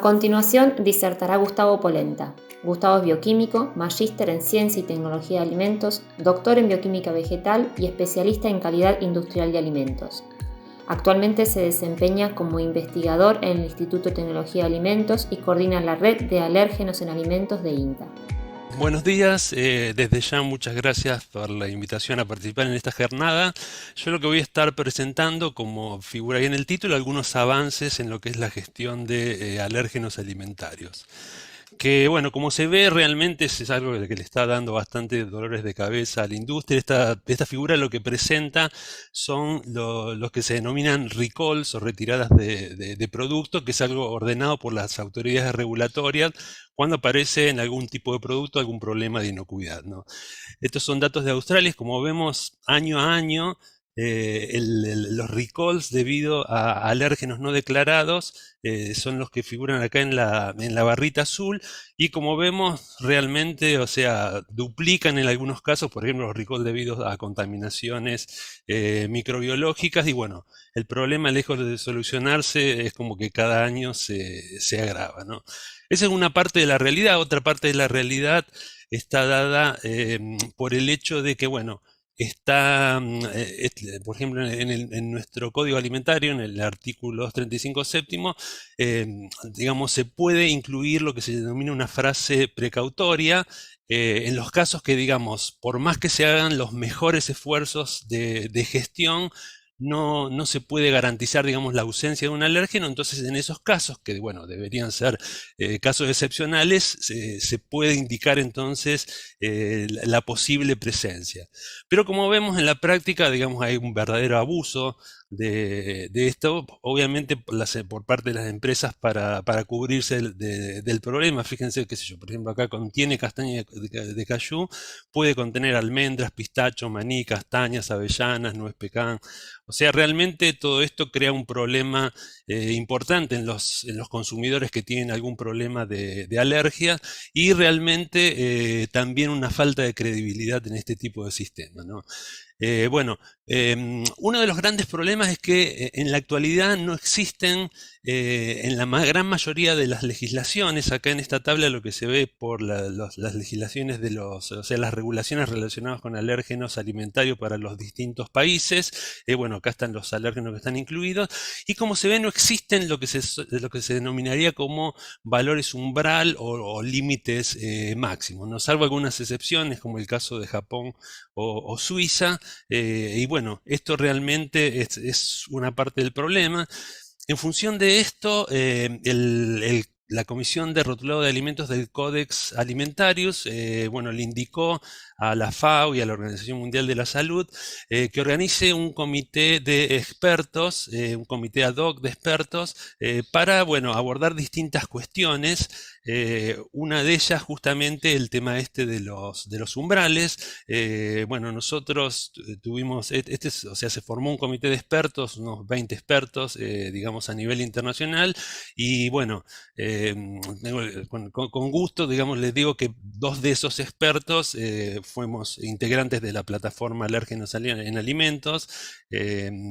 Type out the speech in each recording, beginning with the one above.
continuación disertará Gustavo Polenta. Gustavo es bioquímico, magíster en Ciencia y Tecnología de Alimentos, doctor en Bioquímica Vegetal y especialista en calidad industrial de alimentos. Actualmente se desempeña como investigador en el Instituto de Tecnología de Alimentos y coordina la red de alérgenos en alimentos de INTA. Buenos días, desde ya muchas gracias por la invitación a participar en esta jornada. Yo lo que voy a estar presentando, como figura ahí en el título, algunos avances en lo que es la gestión de alérgenos alimentarios. Que bueno, como se ve, realmente es algo que le está dando bastante dolores de cabeza a la industria. Esta figura lo que presenta son los que se denominan recalls o retiradas de producto, que es algo ordenado por las autoridades regulatorias cuando aparece en algún tipo de producto algún problema de inocuidad, ¿no? Estos son datos de Australia, como vemos año a año. Los recalls debido a alérgenos no declarados son los que figuran acá en la barrita azul, y como vemos realmente, o sea, duplican en algunos casos, por ejemplo, los recalls debido a contaminaciones microbiológicas, y bueno, el problema, lejos de solucionarse, es como que cada año se agrava, ¿no? Esa es una parte de la realidad. Otra parte de la realidad está dada por el hecho de que, bueno, está, por ejemplo, en nuestro código alimentario, en el artículo 235 séptimo, digamos, se puede incluir lo que se denomina una frase precautoria en los casos que, digamos, por más que se hagan los mejores esfuerzos de gestión, no se puede garantizar, digamos, la ausencia de un alérgeno. Entonces, en esos casos, que bueno, deberían ser casos excepcionales, se puede indicar entonces la posible presencia. Pero como vemos en la práctica, digamos, hay un verdadero abuso de esto, obviamente por parte de las empresas para cubrirse del problema. Fíjense, qué sé yo, por ejemplo, acá contiene castaña de cayú, puede contener almendras, pistacho, maní, castañas, avellanas, nuez pecan. O sea, realmente todo esto crea un problema importante en los consumidores que tienen algún problema de alergia, y realmente también una falta de credibilidad en este tipo de sistemas, ¿no? Bueno, uno de los grandes problemas es que en la actualidad no existen, en la gran mayoría de las legislaciones, acá en esta tabla lo que se ve por las legislaciones o sea, las regulaciones relacionadas con alérgenos alimentarios para los distintos países. Bueno, acá están los alérgenos que están incluidos, y como se ve, no existen lo que se denominaría como valores umbral o límites máximos, ¿no? Salvo algunas excepciones, como el caso de Japón o Suiza. Y bueno, esto realmente es una parte del problema. En función de esto, la Comisión de Rotulado de Alimentos del Codex Alimentarius, bueno, le indicó a la FAO y a la Organización Mundial de la Salud que organice un comité de expertos, un comité ad hoc de expertos, para, bueno, abordar distintas cuestiones. Una de ellas, justamente, el tema este de los umbrales. Bueno, nosotros tuvimos, o sea, se formó un comité de expertos, unos 20 expertos, digamos, a nivel internacional, y bueno, con gusto, digamos, les digo que dos de esos expertos fuimos integrantes de la plataforma Alérgenos en Alimentos,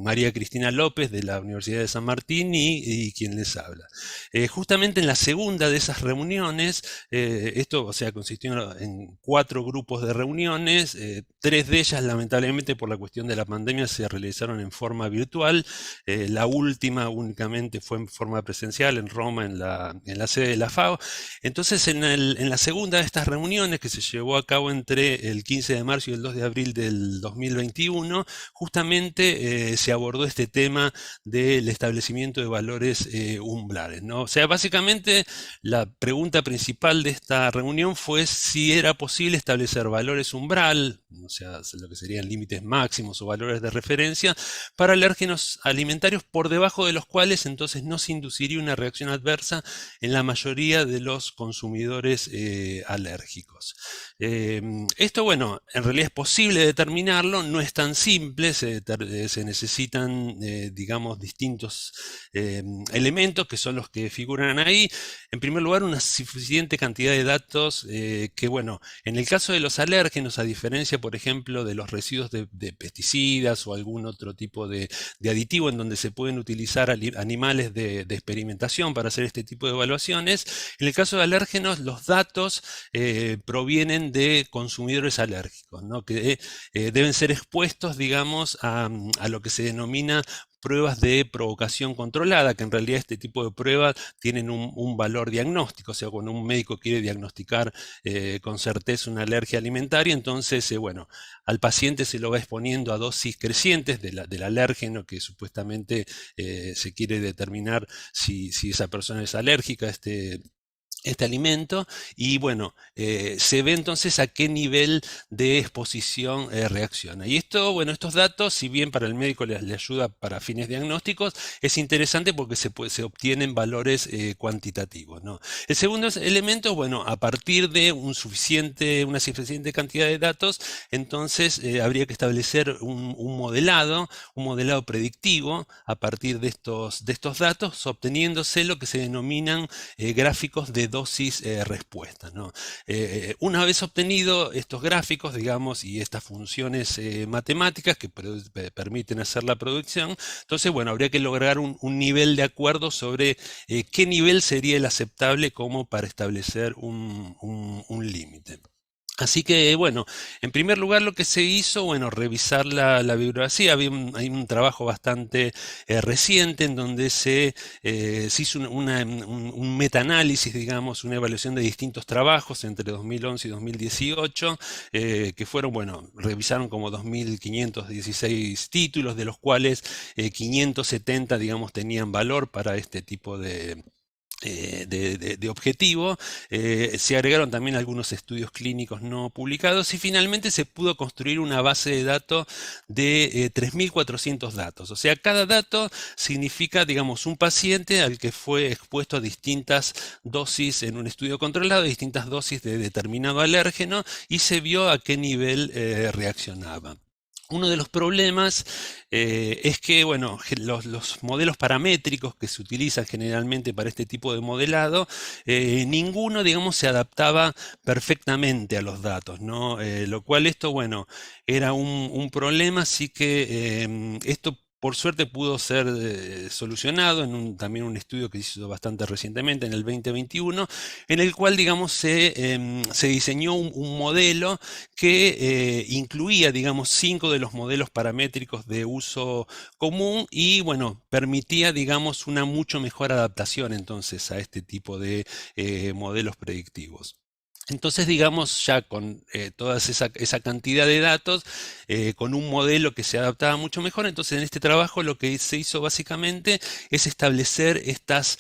María Cristina López de la Universidad de San Martín y quien les habla. Justamente en la segunda de esas reuniones, esto, o sea, consistió en 4 grupos de reuniones, 3 de ellas lamentablemente por la cuestión de la pandemia se realizaron en forma virtual. La última únicamente fue en forma presencial en Roma, en la sede de la FAO. Entonces, en la segunda de estas reuniones, que se llevó a cabo entre el 15 de marzo y el 2 de abril del 2021, justamente se abordó este tema del establecimiento de valores umbrales, ¿no? O sea, básicamente la pregunta principal de esta reunión fue si era posible establecer valores umbral, o sea, lo que serían límites máximos o valores de referencia, para alérgenos alimentarios por debajo de los cuales entonces no se induciría una reacción adversa en la mayoría de los consumidores alérgicos. Esto, bueno, en realidad es posible determinarlo, no es tan simple, se necesitan, digamos, distintos elementos que son los que figuran ahí. En primer lugar, una suficiente cantidad de datos que, bueno, en el caso de los alérgenos, a diferencia, por ejemplo, de los residuos de pesticidas o algún otro tipo de aditivo en donde se pueden utilizar animales de experimentación para hacer este tipo de evaluaciones, en el caso de alérgenos, los datos provienen de consumidores alérgicos, ¿no? Que deben ser expuestos, digamos, a lo que se denomina pruebas de provocación controlada, que en realidad este tipo de pruebas tienen un valor diagnóstico. O sea, cuando un médico quiere diagnosticar con certeza una alergia alimentaria, entonces, bueno, al paciente se lo va exponiendo a dosis crecientes del alérgeno que supuestamente se quiere determinar si esa persona es alérgica a este alimento, y bueno, se ve entonces a qué nivel de exposición reacciona. Y esto, bueno, estos datos, si bien para el médico le ayuda para fines diagnósticos, es interesante porque se obtienen valores cuantitativos, ¿no? El segundo elemento, bueno, a partir de una suficiente cantidad de datos, entonces habría que establecer un modelado predictivo a partir de estos datos, obteniéndose lo que se denominan gráficos de dosis respuesta, ¿no? Una vez obtenido estos gráficos, digamos, y estas funciones matemáticas que permiten hacer la producción, entonces, bueno, habría que lograr un nivel de acuerdo sobre qué nivel sería el aceptable como para establecer un límite. Así que, bueno, en primer lugar lo que se hizo, bueno, revisar la bibliografía. Hay un trabajo bastante reciente en donde se hizo un metaanálisis, digamos, una evaluación de distintos trabajos entre 2011 y 2018, que fueron, bueno, revisaron como 2.516 títulos, de los cuales 570, digamos, tenían valor para este tipo de objetivo. Se agregaron también algunos estudios clínicos no publicados y finalmente se pudo construir una base de datos de 3.400 datos. O sea, cada dato significa, digamos, un paciente al que fue expuesto a distintas dosis en un estudio controlado, distintas dosis de determinado alérgeno, y se vio a qué nivel reaccionaba. Uno de los problemas es que, bueno, los modelos paramétricos que se utilizan generalmente para este tipo de modelado, ninguno, digamos, se adaptaba perfectamente a los datos, ¿no? Lo cual esto, bueno, era un problema, así que esto por suerte pudo ser solucionado en también un estudio que se hizo bastante recientemente, en el 2021, en el cual, digamos, se diseñó un modelo que incluía, digamos, 5 de los modelos paramétricos de uso común y, bueno, permitía, digamos, una mucho mejor adaptación entonces a este tipo de modelos predictivos. Entonces, digamos, ya con toda esa cantidad de datos, con un modelo que se adaptaba mucho mejor, entonces en este trabajo lo que se hizo básicamente es establecer estas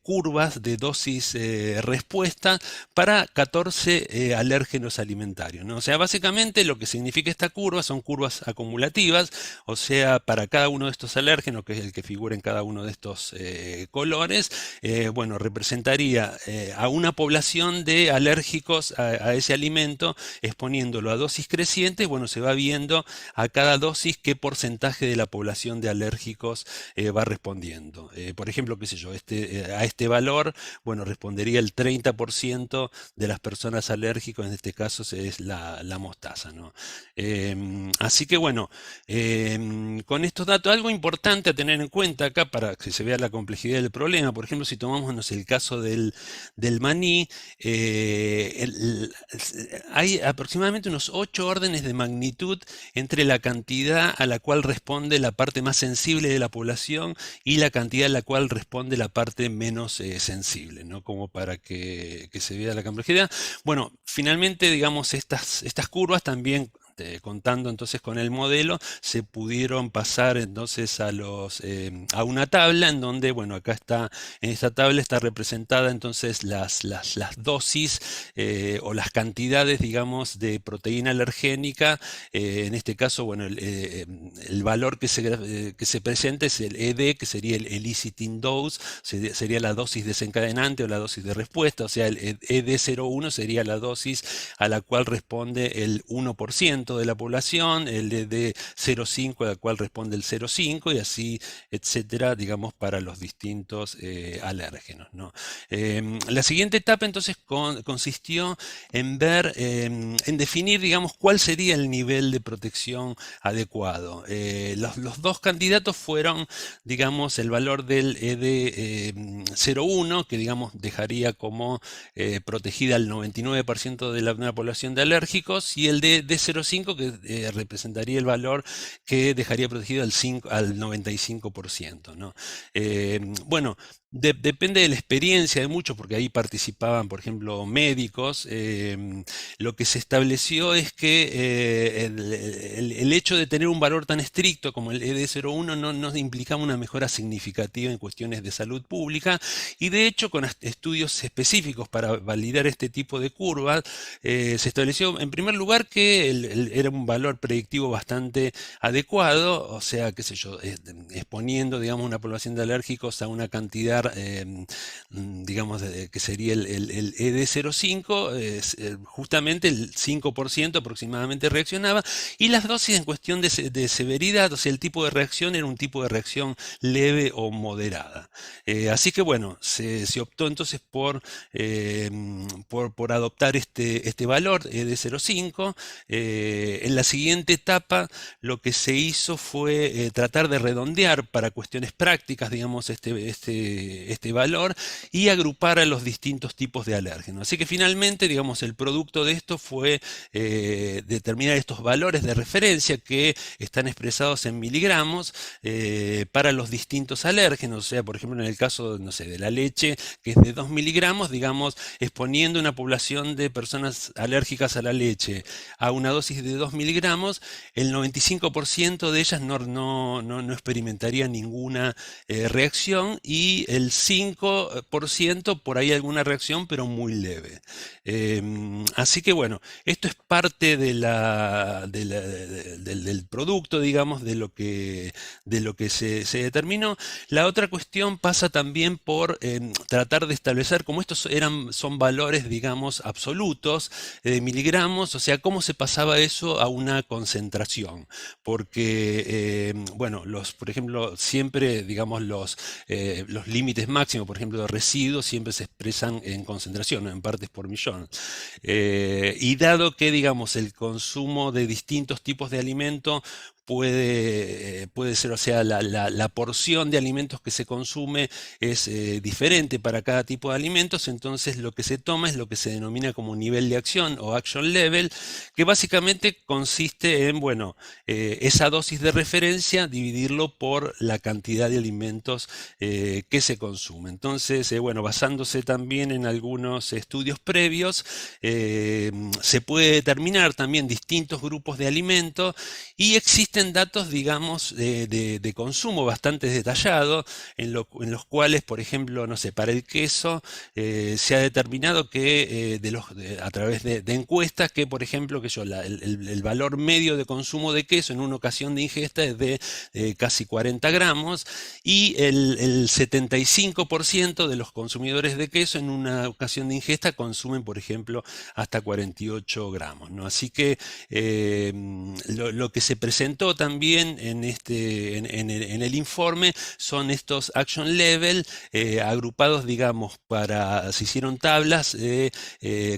curvas de dosis respuesta para 14 alérgenos alimentarios, ¿no? O sea, básicamente lo que significa esta curva son curvas acumulativas, o sea, para cada uno de estos alérgenos, que es el que figura en cada uno de estos colores, bueno, representaría a una población de alérgenos a ese alimento, exponiéndolo a dosis crecientes. Bueno, se va viendo a cada dosis qué porcentaje de la población de alérgicos va respondiendo. Por ejemplo, qué sé yo, a este valor, bueno, respondería el 30% de las personas alérgicas, en este caso es la mostaza, ¿no? Así que, bueno, con estos datos, algo importante a tener en cuenta acá para que se vea la complejidad del problema. Por ejemplo, si tomamos, no sé, el caso del maní, hay aproximadamente unos 8 órdenes de magnitud entre la cantidad a la cual responde la parte más sensible de la población y la cantidad a la cual responde la parte menos sensible, ¿no? Como para que se vea la complejidad. Bueno, finalmente, digamos, estas curvas también, contando entonces con el modelo, se pudieron pasar entonces a una tabla en donde, bueno, acá en esta tabla está representada entonces las dosis o las cantidades, digamos, de proteína alergénica. En este caso, bueno, el valor que se presenta es el ED, que sería el eliciting dose, sería la dosis desencadenante o la dosis de respuesta. O sea, el ED01 sería la dosis a la cual responde el 1%. de la población, el de 0,5 al cual responde el 0,5 y así, etcétera, digamos, para los distintos alérgenos, ¿no? La siguiente etapa entonces consistió en ver, en definir, digamos, cuál sería el nivel de protección adecuado. Los dos candidatos fueron, digamos, el valor del ED01, que digamos dejaría como protegida al 99% de la población de alérgicos, y el de D05, que representaría el valor que dejaría protegido al 95%, ¿no? Bueno, depende de la experiencia de muchos, porque ahí participaban, por ejemplo, médicos. Lo que se estableció es que el hecho de tener un valor tan estricto como el ED01 no implicaba una mejora significativa en cuestiones de salud pública, y de hecho con estudios específicos para validar este tipo de curvas, se estableció en primer lugar que era un valor predictivo bastante adecuado, o sea, qué sé yo, exponiendo, digamos, una población de alérgicos a una cantidad, digamos, que sería el ED05, justamente el 5% aproximadamente reaccionaba, y las dosis en cuestión de severidad, o sea, el tipo de reacción era un tipo de reacción leve o moderada. Así que bueno, se optó entonces por adoptar este valor ED05. En la siguiente etapa lo que se hizo fue tratar de redondear para cuestiones prácticas, digamos, este valor, y agrupar a los distintos tipos de alérgenos. Así que finalmente, digamos, el producto de esto fue determinar estos valores de referencia que están expresados en miligramos para los distintos alérgenos. O sea, por ejemplo, en el caso, no sé, de la leche, que es de 2 miligramos, digamos, exponiendo una población de personas alérgicas a la leche a una dosis de 2 miligramos, el 95% de ellas no experimentaría ninguna reacción, y el 5% por ahí alguna reacción, pero muy leve. Así que bueno, esto es parte del producto, digamos, de lo que se determinó. La otra cuestión pasa también por tratar de establecer, como estos son valores, digamos, absolutos de miligramos, o sea, cómo se pasaba eso a una concentración. Porque, bueno, por ejemplo, siempre, digamos, los límites máximos, por ejemplo, de residuos, siempre se expresan en concentración, no en partes por millón. Y dado que, digamos, el consumo de distintos tipos de alimento puede ser, o sea, la porción de alimentos que se consume es diferente para cada tipo de alimentos, entonces lo que se toma es lo que se denomina como nivel de acción o action level, que básicamente consiste en, bueno, esa dosis de referencia, dividirlo por la cantidad de alimentos que se consume. Entonces, bueno, basándose también en algunos estudios previos, se puede determinar también distintos grupos de alimentos, y existen datos, digamos, de consumo bastante detallados, en los cuales, por ejemplo, no sé, para el queso se ha determinado que a través de encuestas que, por ejemplo, el valor medio de consumo de queso en una ocasión de ingesta es de casi 40 gramos, y el 75% de los consumidores de queso en una ocasión de ingesta consumen, por ejemplo, hasta 48 gramos, ¿no? Así que lo que se presentó también en el informe son estos action level agrupados, digamos, se hicieron tablas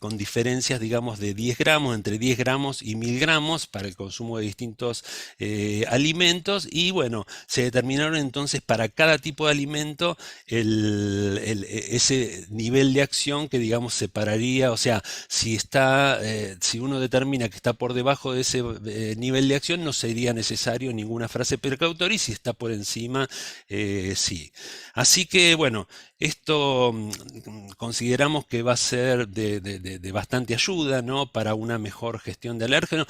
con diferencias, digamos, de 10 gramos, entre 10 gramos y 1000 gramos para el consumo de distintos alimentos, y bueno, se determinaron entonces para cada tipo de alimento ese nivel de acción que, digamos, separaría, o sea, si uno determina que está por debajo de ese nivel de acción, no sería necesario ninguna frase precautoria, y si está por encima, sí. Así que, bueno, esto consideramos que va a ser de bastante ayuda, ¿no?, para una mejor gestión de alérgenos,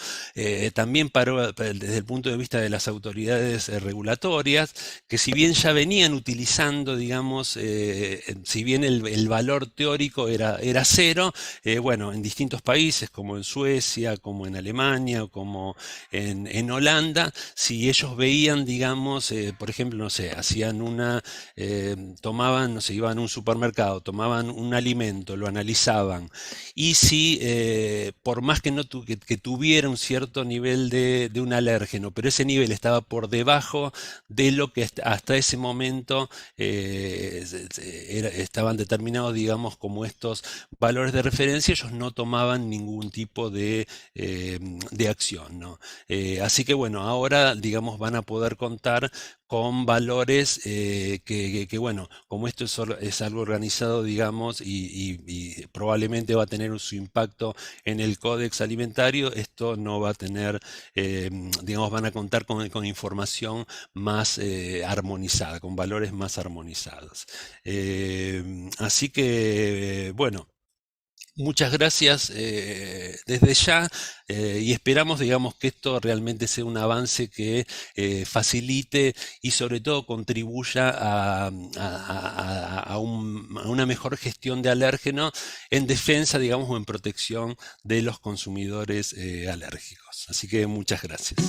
también desde el punto de vista de las autoridades regulatorias, que si bien ya venían utilizando, digamos, si bien el valor teórico era cero, bueno, en distintos países, como en Suecia, como en Alemania, o como en Holanda, si ellos veían, digamos, por ejemplo, no sé, tomaban, no sé, iban a un supermercado, tomaban un alimento, lo analizaban, y si por más que, no que tuviera un cierto nivel de un alérgeno, pero ese nivel estaba por debajo de lo que hasta ese momento estaban determinados, digamos, como estos valores de referencia, ellos no tomaban ningún tipo de acción, ¿no? Así que bueno, ahora, digamos, van a poder contar con valores bueno, como esto es algo organizado, digamos, y probablemente va a tener su impacto en el códex alimentario, esto no va a tener, digamos, van a contar con información más armonizada, con valores más armonizados. Así que, bueno. Muchas gracias desde ya y esperamos, digamos, que esto realmente sea un avance que facilite y sobre todo contribuya a una mejor gestión de alérgenos en defensa, digamos, o en protección de los consumidores alérgicos. Así que muchas gracias.